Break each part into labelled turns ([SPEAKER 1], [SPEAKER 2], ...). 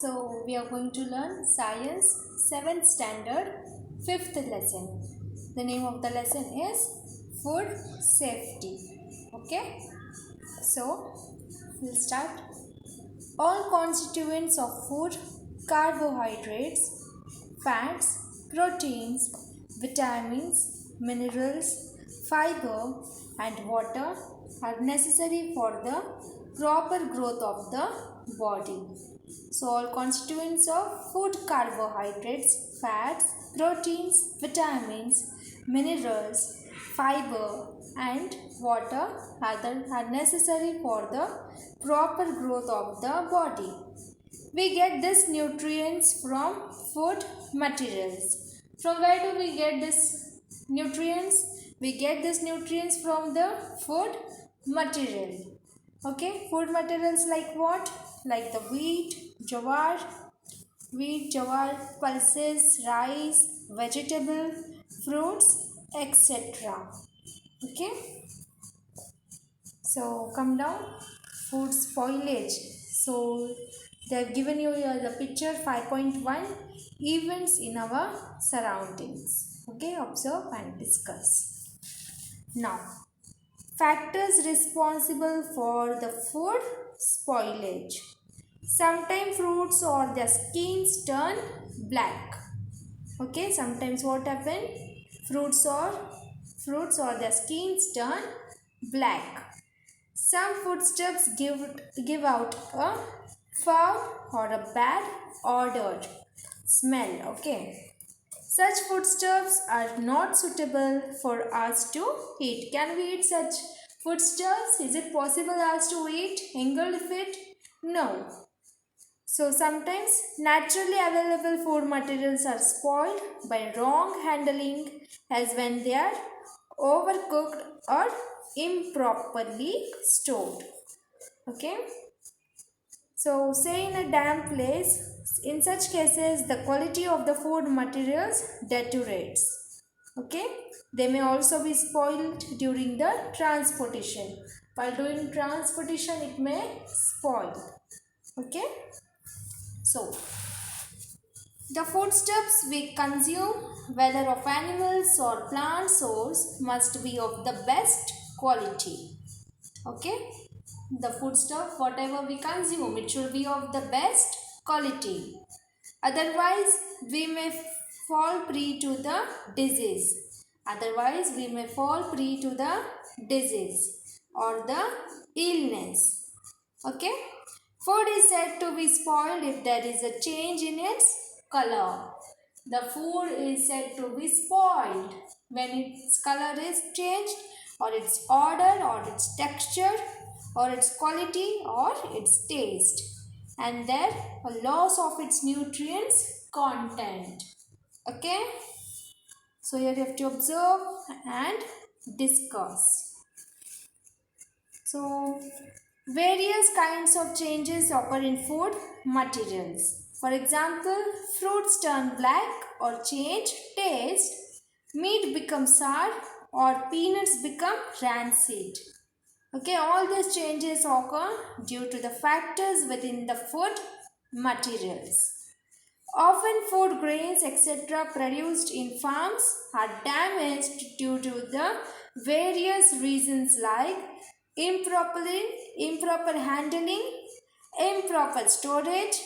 [SPEAKER 1] So we are going to learn Science 7th Standard 5th lesson. The name of the lesson is Food Safety. Okay. So we'll start. All constituents of food, carbohydrates, fats, proteins, vitamins, minerals, fiber and water are necessary for the proper growth of the body. So all constituents of food, carbohydrates, fats, proteins, vitamins, minerals, fiber and water are necessary for the proper growth of the body. We get these nutrients from food materials. From where do we get these nutrients? We get these nutrients from the food material. Okay, food materials like what? Like the wheat, jawar, pulses, rice, vegetable, fruits, etc. Okay, so come down. Food spoilage. So they have given you here the picture 5.1 events in our surroundings. Okay, observe and discuss. Now, factors responsible for the food spoilage. Sometimes fruits or the skins turn black. Okay, sometimes what happen? Fruits or the skins turn black. Some foodstuffs give out a foul or a bad odor, smell. Okay. Such foodstuffs are not suitable for us to eat. Can we eat such foodstuffs? Is it possible us to eat? Engulf it? No. So sometimes naturally available food materials are spoiled by wrong handling, as when they are overcooked or improperly stored. Okay. So say in a damp place, in such cases the quality of the food materials deteriorates. Okay. They may also be spoiled during the transportation. While doing transportation it may spoil. Okay. So the foodstuffs we consume, whether of animals or plant source, must be of the best quality. Okay. The foodstuff, whatever we consume, it should be of the best quality. Otherwise, we may fall prey to the disease. Or the illness. Okay. Food is said to be spoiled if there is a change in its color. The food is said to be spoiled when its color is changed, or its odor, or its texture, or its quality, or its taste, and there a loss of its nutrients content. Okay. So here you have to observe and discuss. So various kinds of changes occur in food materials. For example, fruits turn black or change taste, meat becomes sour, or peanuts become rancid. Okay, all these changes occur due to the factors within the food materials. Often food grains etc. produced in farms are damaged due to the various reasons like improper handling, improper storage,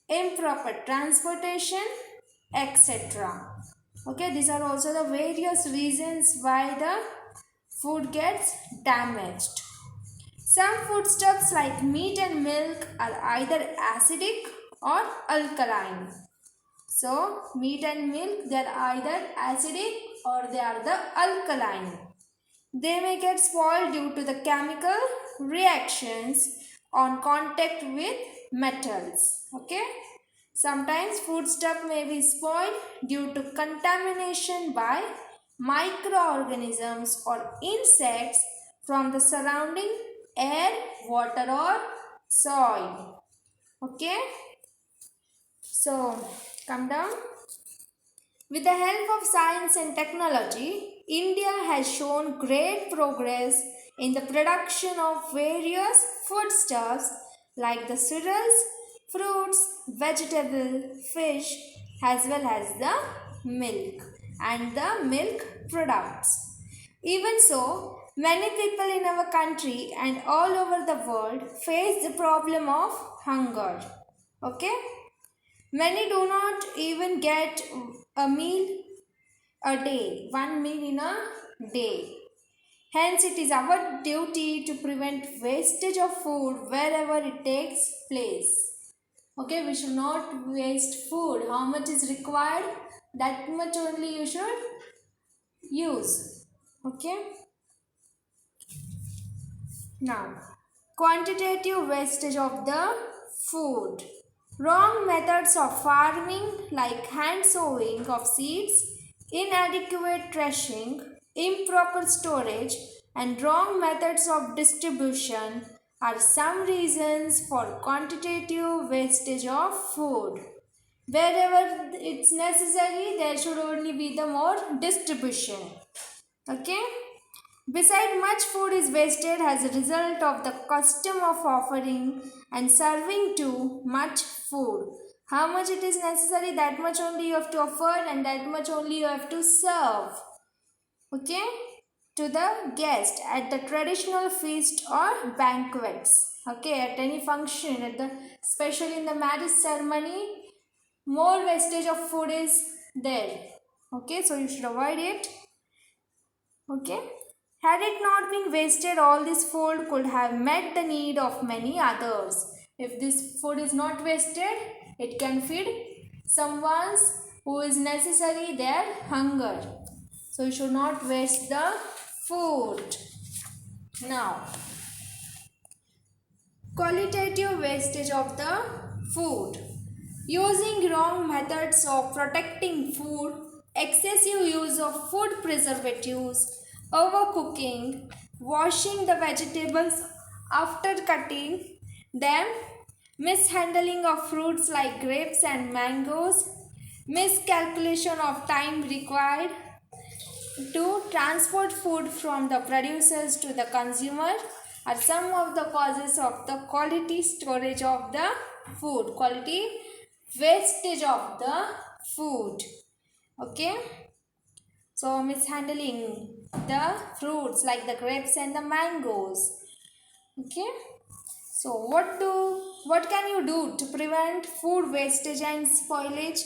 [SPEAKER 1] improper transportation, etc. Okay, these are also the various reasons why the food gets damaged. Some foodstuffs like meat and milk are either acidic or alkaline. So, meat and milk, they are either acidic or they are the alkaline. They may get spoiled due to the chemical reactions on contact with metals. Okay. Sometimes foodstuff may be spoiled due to contamination by microorganisms or insects from the surrounding air, water or soil. Okay. So, come down. With the help of science and technology, India has shown great progress in the production of various foodstuffs like the cereals, fruits, vegetable, fish, as well as the milk and the milk products. Even so, many people in our country and all over the world face the problem of hunger. Okay? Many do not even get a meal a day, one meal in a day. Hence, it is our duty to prevent wastage of food wherever it takes place. Okay, we should not waste food. How much is required? That much only you should use. Okay. Now, quantitative wastage of the food. Wrong methods of farming like hand sowing of seeds, inadequate threshing, improper storage, and wrong methods of distribution are some reasons for quantitative wastage of food. Wherever it's necessary, there should only be the more distribution. Okay? Besides, much food is wasted as a result of the custom of offering and serving too much food. How much it is necessary, that much only you have to offer and that much only you have to serve. Okay? To the guest at the traditional feast or banquets. Okay, at any function, especially in the marriage ceremony, more wastage of food is there. Okay, so you should avoid it. Okay. Had it not been wasted, all this food could have met the need of many others. If this food is not wasted, it can feed someone who is necessary their hunger. So you should not waste the food. Now, qualitative wastage of the food. Using wrong methods of protecting food, excessive use of food preservatives, overcooking, washing the vegetables after cutting them, mishandling of fruits like grapes and mangoes, miscalculation of time required to transport food from the producers to the consumer are some of the causes of the quality storage of the food, quality wastage of the food. Okay, so mishandling the fruits like the grapes and the mangoes. Okay, so what can you do to prevent food wastage and spoilage?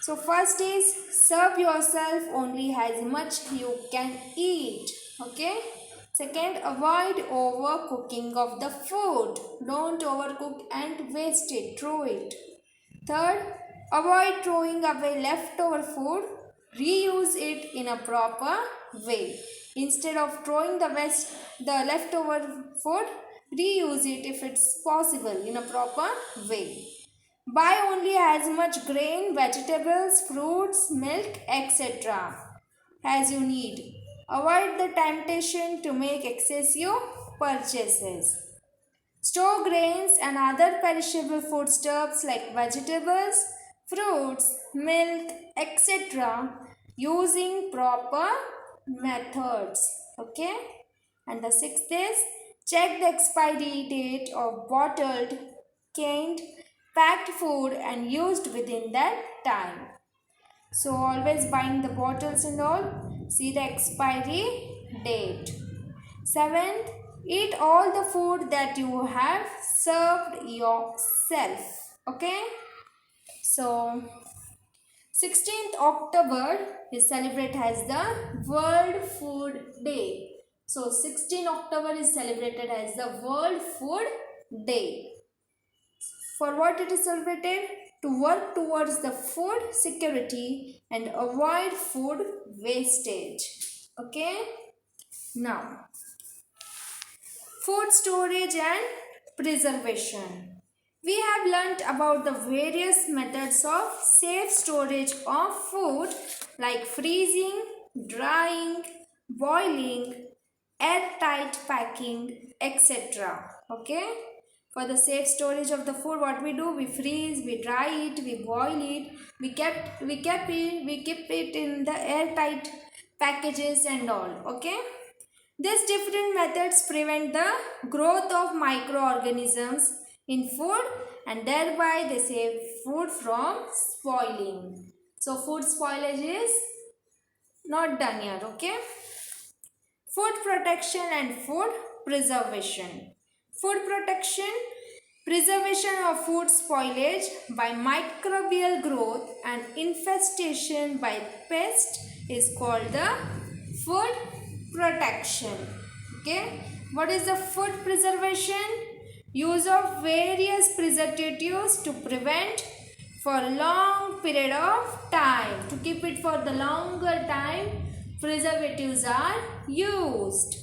[SPEAKER 1] So first is serve yourself only as much you can eat. Okay. Second, avoid overcooking of the food. Don't overcook and waste it. Throw it. Third, avoid throwing away leftover food. Reuse it in a proper way. Instead of throwing the leftover food, reuse it if it's possible in a proper way. Buy only as much grain, vegetables, fruits, milk, etc. as you need. Avoid the temptation to make excessive purchases. Store grains and other perishable foodstuffs like vegetables, fruits, milk, etc. using proper methods. Okay? And the sixth is check the expiry date of bottled, canned, packed food and used within that time. So always buying the bottles and all, see the expiry date. Seventh, eat all the food that you have served yourself. Okay. So 16th October is celebrated as the World Food Day. So 16th October is celebrated as the World Food Day. For what it is celebrated? To work towards the food security and avoid food wastage. Okay. Now, food storage and preservation. We have learnt about the various methods of safe storage of food like freezing, drying, boiling, airtight packing, etc. Okay. For the safe storage of the food, what we do? We freeze, we dry it, we boil it, we keep it in the airtight packages and all. Okay. These different methods prevent the growth of microorganisms in food, and thereby they save food from spoiling. So food spoilage is not done here, okay? Food protection and food preservation. Food protection, preservation of food spoilage by microbial growth and infestation by pest is called the food protection. Okay, what is the food preservation? Use of various preservatives to prevent for long period of time. To keep it for the longer time, preservatives are used.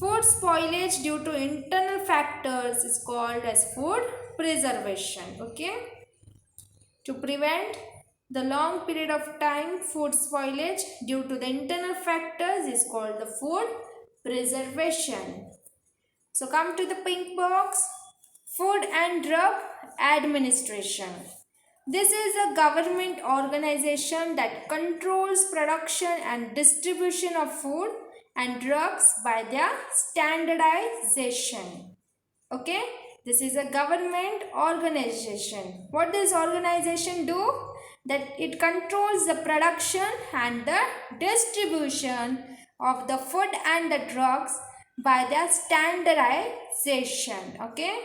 [SPEAKER 1] Food spoilage due to internal factors is called as food preservation. Okay, to prevent the long period of time food spoilage due to the internal factors is called the food preservation. So come to the pink box. Food and Drug Administration. This is a government organization that controls production and distribution of food and drugs by their standardization. Okay, this is a government organization. What does organization do? That it controls the production and the distribution of the food and the drugs by their standardization. Okay,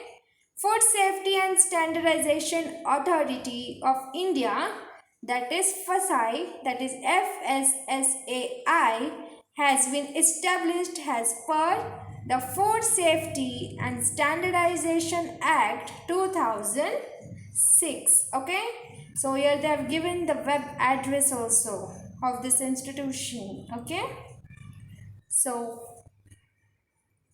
[SPEAKER 1] Food Safety and Standardization Authority of India, that is FSSAI, that is FSSAI, has been established as per the Food Safety and Standardization Act 2006. Okay, so here they have given the web address also of this institution. Okay, so